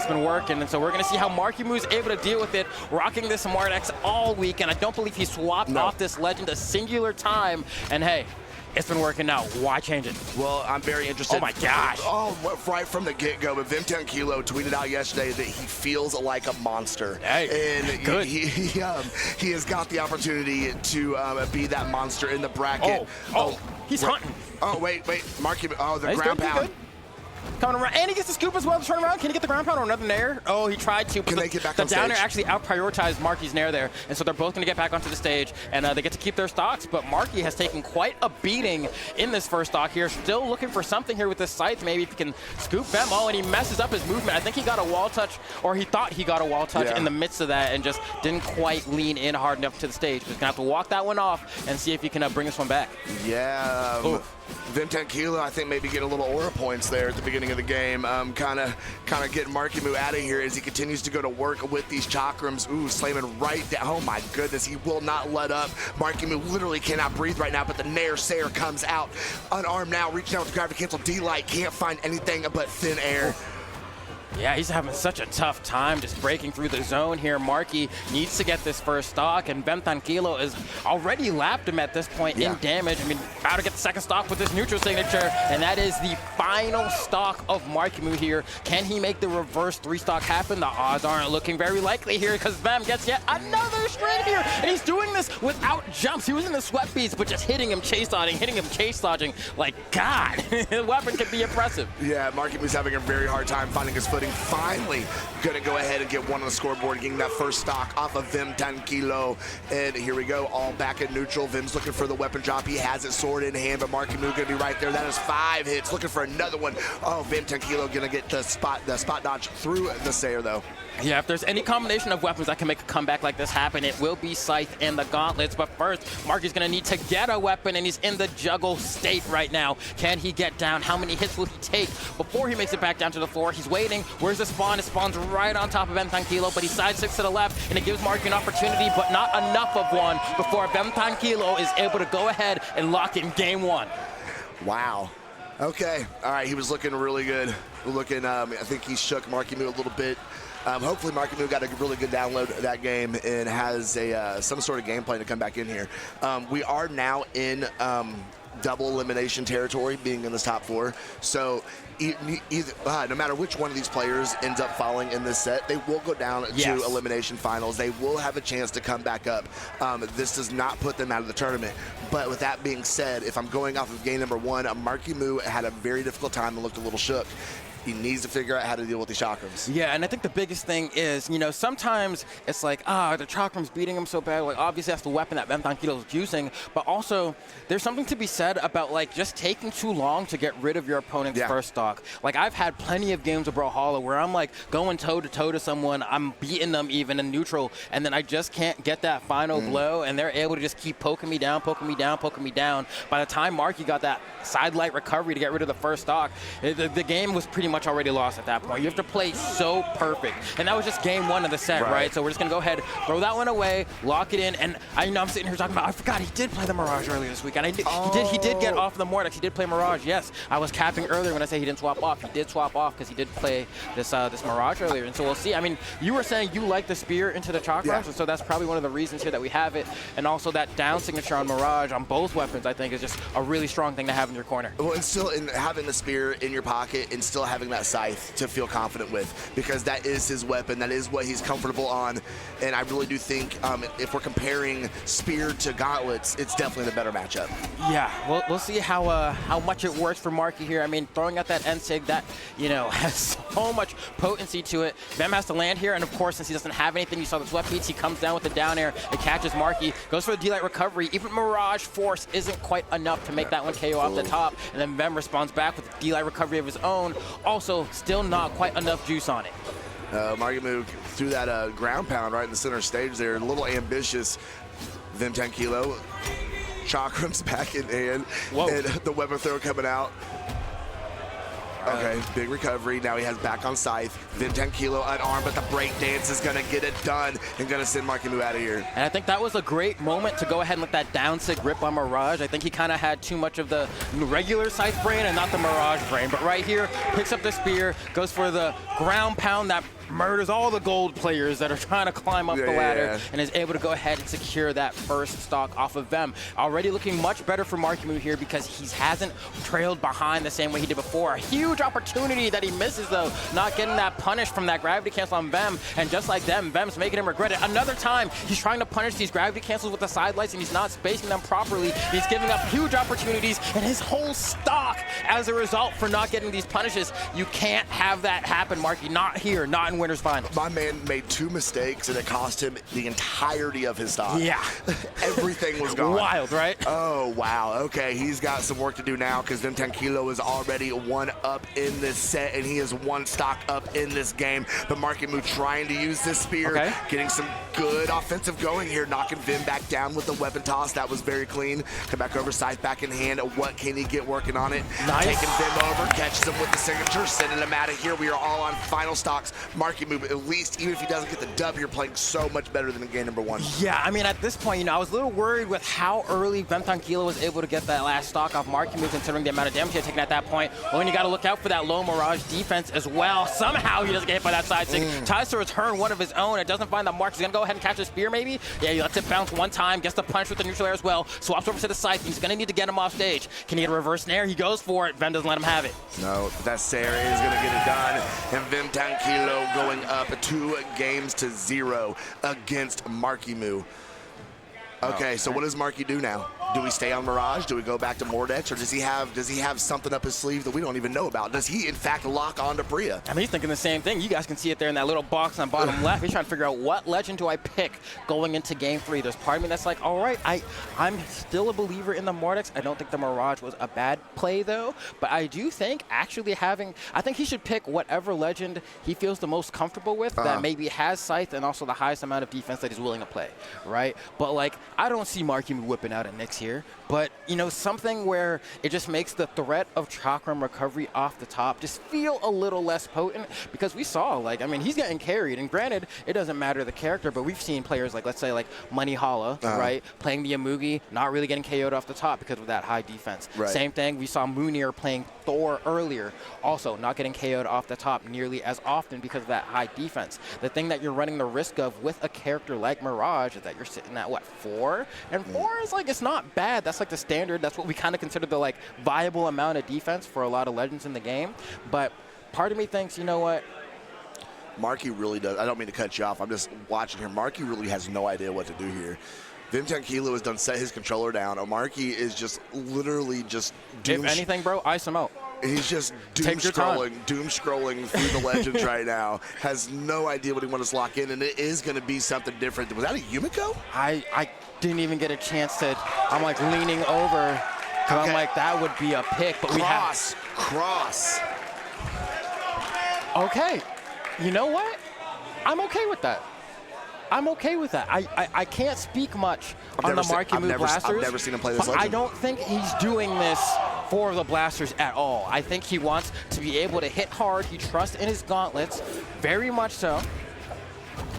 that's been working. And so we're going to see how Marckiemoo is able to deal with it, rocking this Mardex all week. And I don't believe he swapped off this Legend a singular time. And hey, it's been working out. Why change it? Well, I'm very interested. Oh my gosh. Oh, right from the get-go. But V3M tweeted out yesterday that he feels like a monster. Hey, and good. He has got the opportunity to be that monster in the bracket. Oh, he's hunting. Oh, wait. Marckiemoo. Oh, the He's ground good, pound. Coming around, and he gets the scoop as well to turn around. Can he get the ground pound or another nair? Oh, he tried to, but the down air actually out-prioritized Marky's nair there, and so they're both going to get back onto the stage, and they get to keep their stocks, but Marcky has taken quite a beating in this first stock here, still looking for something here with this scythe, maybe if he can scoop them. Oh, and he messes up his movement. I think he got a wall touch, or he thought he got a wall touch in the midst of that, and just didn't quite lean in hard enough to the stage. He's going to have to walk that one off and see if he can bring this one back. Yeah. V3M, I think, maybe get a little aura points there at the beginning of the game. Kind of getting Marckiemoo out of here as he continues to go to work with these chakrams. Ooh, slamming right down. Oh my goodness, he will not let up. Marckiemoo literally cannot breathe right now, but the nair Sayer comes out. Unarmed now, reaching out with the gravity cancel. D-Light can't find anything but thin air. Yeah, he's having such a tough time just breaking through the zone here. Marky needs to get this first stock, and V3M is already lapped him at this point in damage. I mean, about to get the second stock with this neutral signature, and that is the final stock of Marckiemoo here. Can he make the reverse 3-stock happen? The odds aren't looking very likely here because Vem gets yet another string here, and he's doing this without jumps. He was in the sweat beats, but just hitting him, chase dodging. Like, God, the weapon can be impressive. Yeah, Marckiemoo's having a very hard time finding his footing. Finally gonna go ahead and get one on the scoreboard, getting that first stock off of V3M. And here we go, all back in neutral. Vim's looking for the weapon drop. He has it sword in hand, but Marckiemoo gonna be right there. That is 5 hits, looking for another one. Oh, V3M gonna get the spot dodge through the Sayer though. Yeah, if there's any combination of weapons that can make a comeback like this happen, it will be Scythe and the Gauntlets. But first, Marky's going to need to get a weapon, and he's in the juggle state right now. Can he get down? How many hits will he take before he makes it back down to the floor? He's waiting. Where's the spawn? It spawns right on top of V3M, but he side 6 to the left, and it gives Marky an opportunity, but not enough of one before V3M is able to go ahead and lock in game 1. Wow. Okay. All right, he was looking really good. I think he shook Marckiemoo a little bit. Hopefully Marckiemoo got a really good download of that game and has some sort of game plan to come back in here. We are now in double elimination territory, being in this top 4. So no matter which one of these players ends up falling in this set, they will go down to elimination finals. They will have a chance to come back up. This does not put them out of the tournament. But with that being said, if I'm going off of game number 1, Marckiemoo had a very difficult time and looked a little shook. He needs to figure out how to deal with the chakrams. Yeah, and I think the biggest thing is, you know, sometimes it's like, the chakram's beating him so bad. Like, obviously that's the weapon that V3M is using, but also there's something to be said about, like, just taking too long to get rid of your opponent's first stock. Like, I've had plenty of games of Brawlhalla where I'm, like, going toe-to-toe to someone, I'm beating them even in neutral, and then I just can't get that final blow, and they're able to just keep poking me down. By the time Marky got that side light recovery to get rid of the first stock, the game was pretty much already lost at that point. You have to play so perfect. And that was just game 1 of the set, right? So we're just going to go ahead, throw that one away, lock it in. And I know I'm sitting here talking about, I forgot he did play the Mirage earlier this week. And he did get off the Mordex. He did play Mirage, yes. I was capping earlier when I say he didn't swap off. He did swap off because he did play this Mirage earlier. And so we'll see. I mean, you were saying you like the spear into the chakrams, and so that's probably one of the reasons here that we have it. And also that down signature on Mirage on both weapons, I think, is just a really strong thing to have in your corner. Well, and still having the spear in your pocket and still having that scythe to feel confident with, because that is his weapon. That is what he's comfortable on. And I really do think if we're comparing spear to gauntlets, it's definitely the better matchup. Yeah, we'll see how much it works for Marky here. I mean, throwing out that N-Sig, that, you know, has so much potency to it. Vem has to land here, and of course, since he doesn't have anything, you saw the sweat beats, he comes down with the down air, it catches Marky, goes for the D-Light recovery. Even Mirage Force isn't quite enough to make that one KO off the top, and then Vem responds back with a D-Light recovery of his own. Also, still not quite enough juice on it. Marckiemoo threw that ground pound right in the center stage there, a little ambitious. V3M, chakrams back in hand, and the weapon throw coming out. Okay, big recovery. Now he has back on Scythe. V3M unarmed, but the break dance is going to get it done and going to send Marckiemoo out of here. And I think that was a great moment to go ahead and let that down sig rip on Mirage. I think he kind of had too much of the regular Scythe brain and not the Mirage brain. But right here, picks up the spear, goes for the ground pound that murders all the gold players that are trying to climb up the ladder, and is able to go ahead and secure that first stock off of them. Already looking much better for Marckiemoo here because he hasn't trailed behind the same way he did before. A huge opportunity that he misses though, not getting that punish from that gravity cancel on Vem, and just like them, Vem's making him regret it. Another time, he's trying to punish these gravity cancels with the side lights and he's not spacing them properly. He's giving up huge opportunities and his whole stock as a result for not getting these punishes. You can't have that happen, Marky. Not here, not in Winners Finals. My man made 2 mistakes and it cost him the entirety of his stock. Yeah. Everything was gone. Wild, right? Oh, wow. Okay, he's got some work to do now because V3M is already 1 up in this set and he is 1 stock up in this game. But Marckiemoo trying to use this spear, getting some good offensive going here, knocking Vim back down with the weapon toss. That was very clean. Come back over, Scythe back in hand. What can he get working on it? Nice. Taking Vim over, catches him with the signature, sending him out of here. We are all on final stocks. Marckiemoo, at least, even if he doesn't get the dub, you're playing so much better than in game number 1. Yeah, I mean, at this point, you know, I was a little worried with how early V3M was able to get that last stock off Marckiemoo, considering the amount of damage he had taken at that point. Well, and you got to look out for that low Mirage defense as well. Somehow he doesn't get hit by that side sig. Tries to return one of his own. It doesn't find that Mark. He's going to go ahead and catch the spear, maybe. Yeah, he lets it bounce one time, gets the punch with the neutral air as well. Swaps over to the Scythe. He's going to need to get him off stage. Can he get a reverse snare? He goes for it. Vem doesn't let him have it. No, that Sarah is going to get it done. And V3M going up 2-0 against Marckiemoo. Okay, so what does Marky do now? Do we stay on Mirage? Do we go back to Mordex? Or does he have something up his sleeve that we don't even know about? Does he, in fact, lock on to Priya? I mean, he's thinking the same thing. You guys can see it there in that little box on bottom left. He's trying to figure out what legend do I pick going into game 3. There's part of me that's like, all right, I'm still a believer in the Mordex. I don't think the Mirage was a bad play, though. But I do think actually I think he should pick whatever legend he feels the most comfortable with that maybe has Scythe and also the highest amount of defense that he's willing to play, right? But, like, I don't see Marckiemoo whipping out at Nyx here, but, you know, something where it just makes the threat of Chakram recovery off the top just feel a little less potent, because we saw, like, I mean, he's getting carried, and granted, it doesn't matter the character, but we've seen players like, let's say, like Brawlhalla, right, playing the Amugi, not really getting KO'd off the top because of that high defense. Right. Same thing, we saw Munir playing Thor earlier, also not getting KO'd off the top nearly as often because of that high defense. The thing that you're running the risk of with a character like Mirage is that you're sitting at, what, 4? And 4 is like, it's not bad. That's like the standard. That's what we kind of consider the like viable amount of defense for a lot of legends in the game. But part of me thinks, you know what? Marky really does. I don't mean to cut you off. I'm just watching here. Marky really has no idea what to do here. V3M has done set his controller down. Marky is just literally just If anything, bro, ice him out. He's just doom scrolling through the legends right now. Has no idea what he wants to lock in, and it is going to be something different. Was that a Yumiko? I didn't even get a chance to. I'm like leaning over because I'm like, that would be a pick, but cross. Okay, you know what? I'm okay with that. I'm okay with that. I can't speak much on the Marckiemoo Blasters. I've never seen him play this legend. I don't think he's doing this for the Blasters at all. I think he wants to be able to hit hard. He trusts in his gauntlets, very much so.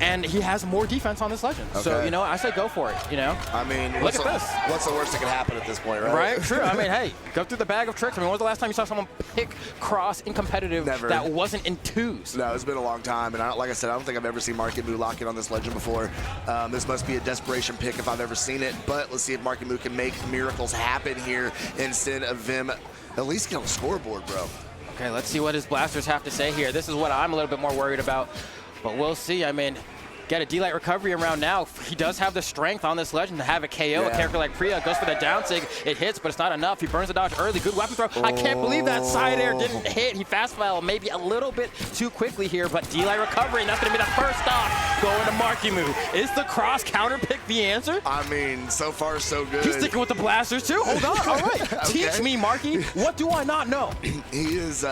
And he has more defense on this legend. Okay. So, you know, I say go for it, you know? I mean, look at this. What's the worst that can happen at this point, right? Right, true. I mean, hey, go through the bag of tricks. I mean, when was the last time you saw someone pick cross in competitive that wasn't in 2s? No, it's been a long time. And like I said, I don't think I've ever seen Marckiemoo lock in on this legend before. This must be a desperation pick if I've ever seen it. But let's see if Marckiemoo can make miracles happen here instead of Vim at least get on the scoreboard, bro. Okay, let's see what his Blasters have to say here. This is what I'm a little bit more worried about. But we'll see. I mean, get a D-Light recovery around now. He does have the strength on this legend to have a KO. A character like Priya goes for the down sig. It hits, but it's not enough. He burns the dodge early. Good weapon throw. I can't believe that side air didn't hit. He fast fell maybe a little bit too quickly here, but D-Light recovery, and that's going to be the first stop going to Marckiemoo. Is the cross counter pick the answer? I mean, so far so good. He's sticking with the Blasters too? Hold on. All right. Teach me, Marky. What do I not know? He is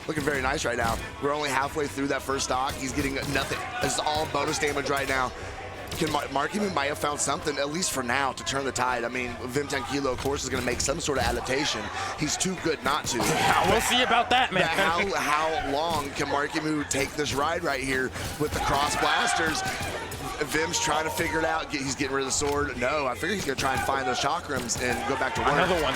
looking very nice right now. We're only halfway through that first stock. He's getting nothing. This is all bonus damage right now. Marckiemoo might have found something, at least for now, to turn the tide. I mean, V3M, of course, is going to make some sort of adaptation. He's too good not to. We'll see about that, man. How long can Marckiemoo take this ride right here with the cross blasters? Vim's trying to figure it out. He's getting rid of the sword. No, I figure he's going to try and find those chakrams and go back to work. Another one.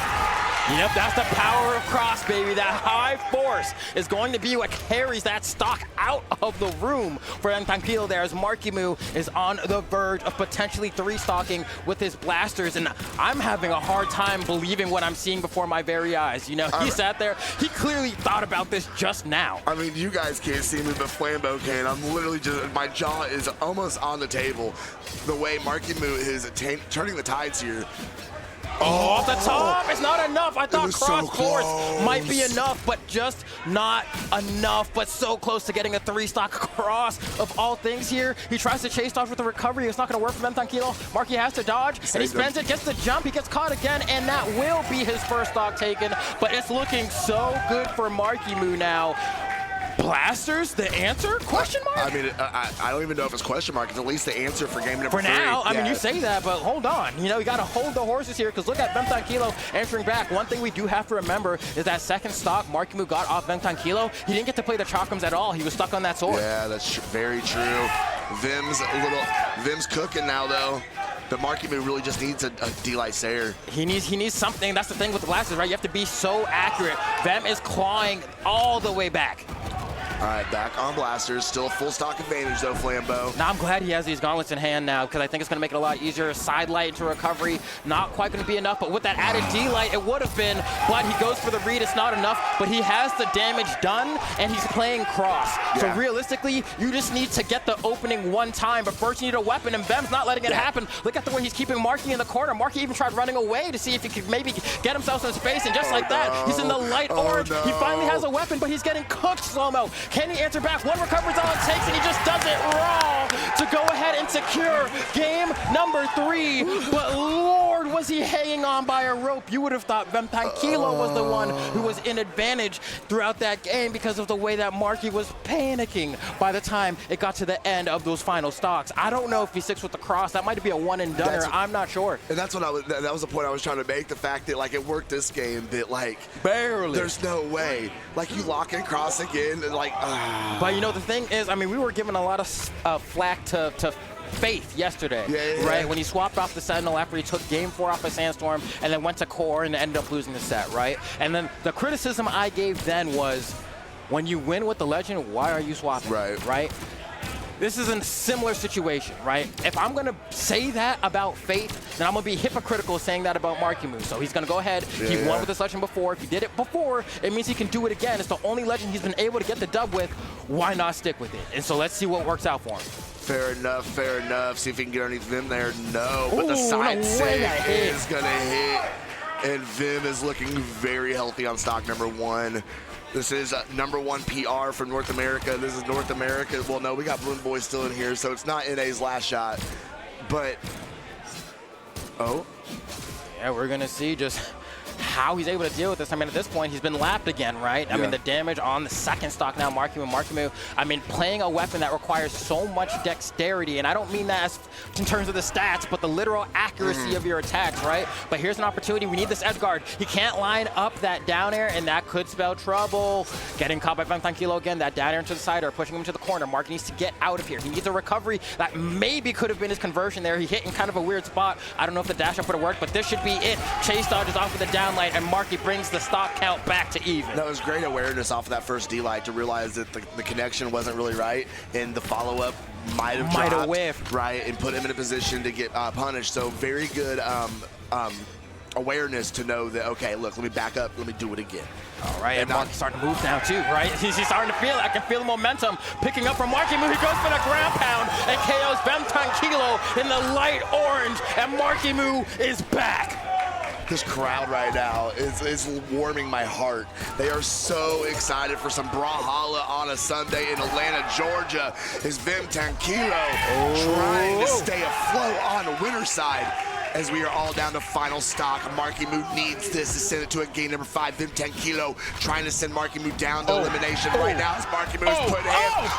Yep, that's the power of cross, baby. That high force is going to be what carries that stock out of the room for V3M there, as Marckiemoo is on the verge of potentially 3-stocking with his blasters. And I'm having a hard time believing what I'm seeing before my very eyes. You know, he sat there. He clearly thought about this just now. I mean, you guys can't see me, but Flambeau can. I'm literally just, my jaw is almost on the table. The way Marckiemoo is turning the tides here. Oh, off the top, it's not enough. I thought cross force might be enough, but just not enough. But so close to getting a 3-stock cross of all things here. He tries to chase dodge with the recovery. It's not going to work for V3M. Marky has to dodge, and he spends it, gets the jump. He gets caught again, and that will be his first stock taken. But it's looking so good for Marckiemoo now. Blasters, the answer? Question mark? I mean, I don't even know if it's question mark. It's at least the answer for game number 3. For now, I mean, you say that, but hold on. You know, you got to hold the horses here, because look at V3M answering back. One thing we do have to remember is that second stock Marckiemoo got off V3M. He didn't get to play the chakrams at all. He was stuck on that sword. Yeah, that's very true. Vim's cooking now, though. The Marckiemoo really just needs a D-Light Sayer. He needs something. That's the thing with the blasters, right? You have to be so accurate. Vem is clawing all the way back. All right, back on blasters. Still a full stock advantage, though, Flambeau. Now, I'm glad he has these gauntlets in hand now, because I think it's going to make it a lot easier. Side light into recovery, not quite going to be enough, but with that added D-Light, it would have been, but he goes for the read. It's not enough, but he has the damage done, and he's playing cross. Yeah. So realistically, you just need to get the opening one time, but first you need a weapon, and Vem's not letting it happen. Look at the way he's keeping Marky in the corner. Marky even tried running away to see if he could maybe get himself some space, and just like that, he's in the light orange. No. He finally has a weapon, but he's getting cooked slow-mo. Can he answer back? One recovery is all it takes, and he just does it wrong to go ahead and secure game number 3. But Lord, was he hanging on by a rope. You would have thought V3M was the one who was in advantage throughout that game because of the way that Marky was panicking by the time it got to the end of those final stocks. I don't know if he sticks with the cross. That might be a one-and-doneer. I'm not sure. And that's what that was the point I was trying to make. The fact that, like, it worked this game, that, like, barely. There's no way. Like, you lock in cross again, and, like, But, you know, the thing is, I mean, we were giving a lot of flack to Faith yesterday, right? When he swapped off the Sentinel after he took game 4 off of Sandstorm and then went to Core and ended up losing the set, right? And then the criticism I gave then was, when you win with the Legend, why are you swapping? Right? This is a similar situation, right? If I'm going to say that about Faith, then I'm going to be hypocritical saying that about Marckiemoo. So he's going to go ahead. He won with this Legend before. If he did it before, it means he can do it again. It's the only Legend he's been able to get the dub with. Why not stick with it? And so let's see what works out for him. Fair enough, fair enough. See if he can get underneath Vim there. No, but the side sig is going to hit. And Vim is looking very healthy on stock number 1. This is #1 PR from North America. This is North America. Well, no, we got Bloom Boy still in here, so it's not NA's last shot. But, yeah, we're going to see just how he's able to deal with this. I mean, at this point, he's been lapped again, right? I mean, the damage on the second stock now, Marckiemoo, I mean, playing a weapon that requires so much dexterity, and I don't mean that in terms of the stats, but the literal accuracy of your attacks, right? But here's an opportunity. We need this edge guard. He can't line up that down air, and that could spell trouble. Getting caught by V3M again, that down air into the side or pushing him to the corner. Mark needs to get out of here. He needs a recovery. That maybe could have been his conversion there. He hit in kind of a weird spot. I don't know if the dash up would have worked, but this should be it. Chase dodges off with the down light, and Marky brings the stock count back to even. That was great awareness off of that first D-Light to realize that the connection wasn't really right, and the follow-up might have whiffed. Right, and put him in a position to get punished. So very good awareness to know that, okay, look, let me back up, let me do it again. All right, and Marky's starting to move now too, right? He's starting to feel it. I can feel the momentum picking up from Marckiemoo. He goes for the ground pound and KOs V3M in the light orange, and Marckiemoo is back. This crowd right now is warming my heart. They are so excited for some Brawlhalla on a Sunday in Atlanta, Georgia. Is V3M trying to stay afloat on the winner's side as we are all down to final stock. Marckiemoo needs this to send it to a game number 5. V3M trying to send Marckiemoo down to elimination right now as Marckiemoo is putting hands.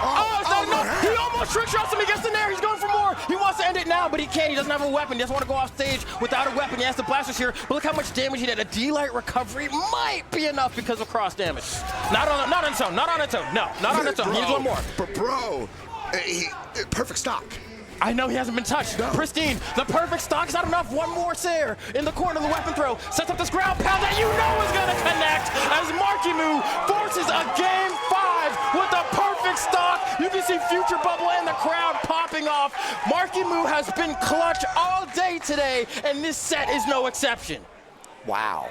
He almost trick shots him. He gets in there. He's going for more. He wants to end it now, but he can't. He doesn't have a weapon. He doesn't want to go off stage without a weapon. He has the blasters here, but look how much damage he did. A D-Light recovery might be enough because of cross damage. Not on its own. Not on its own. No, not on its own. He needs one more. But bro, perfect stock. I know he hasn't been touched. No. Pristine. The perfect stock is not enough. One more Sayer in the corner of the weapon throw. Sets up this ground pound that you know is going to connect as Marckiemoo forces a game 5 with the perfect stock. You can see Future Bubble and the crowd popping off. Marckiemoo has been clutch all day today, and this set is no exception. Wow.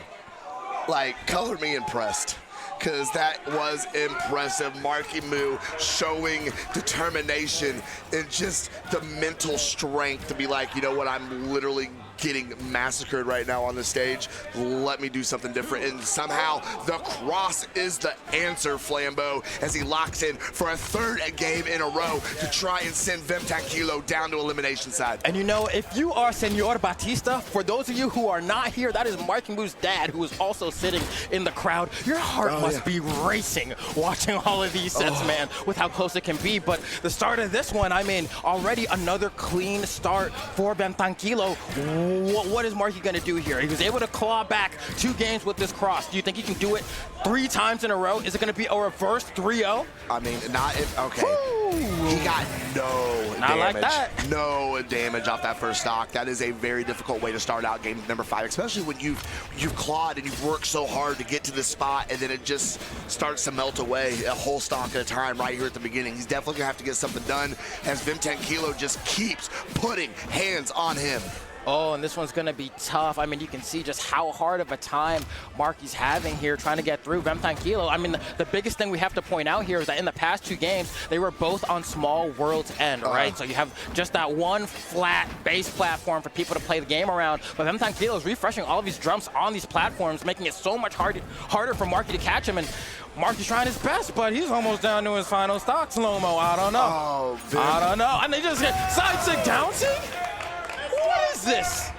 Like, color me impressed. Because that was impressive. Marckiemoo showing determination and just the mental strength to be like, you know what, I'm literally getting massacred right now on the stage. Let me do something different. And somehow the cross is the answer, Flambeau, as he locks in for a 3rd game in a row to try and send V3M down to elimination side. And you know, if you are Senor Batista, for those of you who are not here, that is Marckiemoo's dad, who is also sitting in the crowd. Your heart must be racing watching all of these sets, man, with how close it can be. But the start of this one, I mean, already another clean start for V3M. What is Marky going to do here? He was able to claw back 2 games with this cross. Do you think he can do it 3 times in a row? Is it going to be a reverse 3-0? I mean, not if, okay. Woo. He got no not damage. Like that. No damage off that first stock. That is a very difficult way to start out game number 5, especially when you've clawed and you've worked so hard to get to this spot, and then it just starts to melt away a whole stock at a time right here at the beginning. He's definitely going to have to get something done as V3M just keeps putting hands on him. Oh, and this one's going to be tough. I mean, you can see just how hard of a time Marky's having here trying to get through V3M. I mean, the biggest thing we have to point out here is that in the past 2 games, they were both on small world's end, right? So you have just that one flat base platform for people to play the game around. But V3M is refreshing all of these jumps on these platforms, making it so much harder for Marky to catch him. And Marky's trying his best, but he's almost down to his final stock slow-mo. I don't know. Oh, I don't know. And they just hit side sig, down sig? What is this?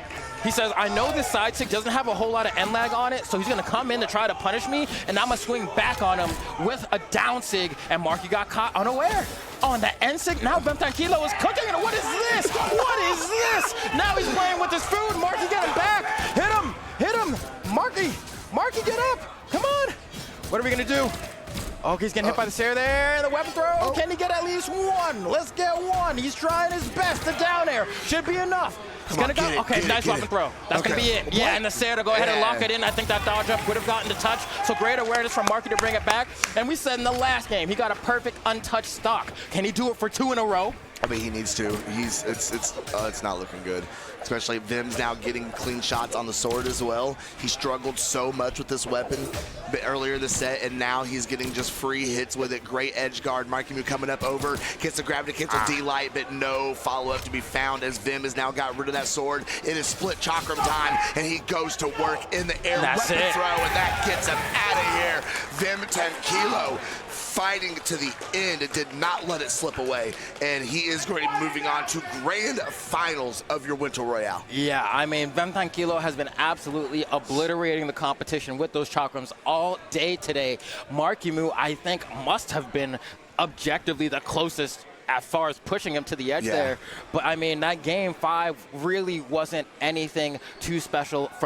He says, I know this side sig doesn't have a whole lot of end lag on it, so he's going to come in to try to punish me, and I'm going to swing back on him with a down sig, and Marky got caught unaware. On the end sig, now V3M is cooking, and what is this? What is this? Now he's playing with his food. Marky, get him back. Hit him. Marky, get up. Come on. What are we going to do? Oh, he's getting hit by the Sayer there, and the weapon throw. Can he get at least 1? Let's get 1. He's trying his best. The down air should be enough. He's going to go. Okay, nice weapon throw. That's going to be it. Yeah, and the Sayer to go ahead and lock it in. I think that dodge up would have gotten the touch. So great awareness from Marky to bring it back. And we said in the last game, he got a perfect untouched stock. Can he do it for 2 in a row? I mean, he needs to. It's not looking good. Especially Vim's now getting clean shots on the sword as well. He struggled so much with this weapon earlier this set, and now he's getting just free hits with it. Great edge guard. Marckiemoo coming up over, gets the grab to cancel D-Light, but no follow-up to be found as Vim has now got rid of that sword. It is split chakram time, and he goes to work in the air. That's weapon it. Throw, and that gets him out of here. V3M fighting to the end. It did not let it slip away, and he is going to be moving on to grand finals of your Winter Royale. Yeah, I mean, V3M has been absolutely obliterating the competition with those chakrams all day today. Marckiemoo, I think, must have been objectively the closest as far as pushing him to the edge there. But, I mean, that game 5 really wasn't anything too special from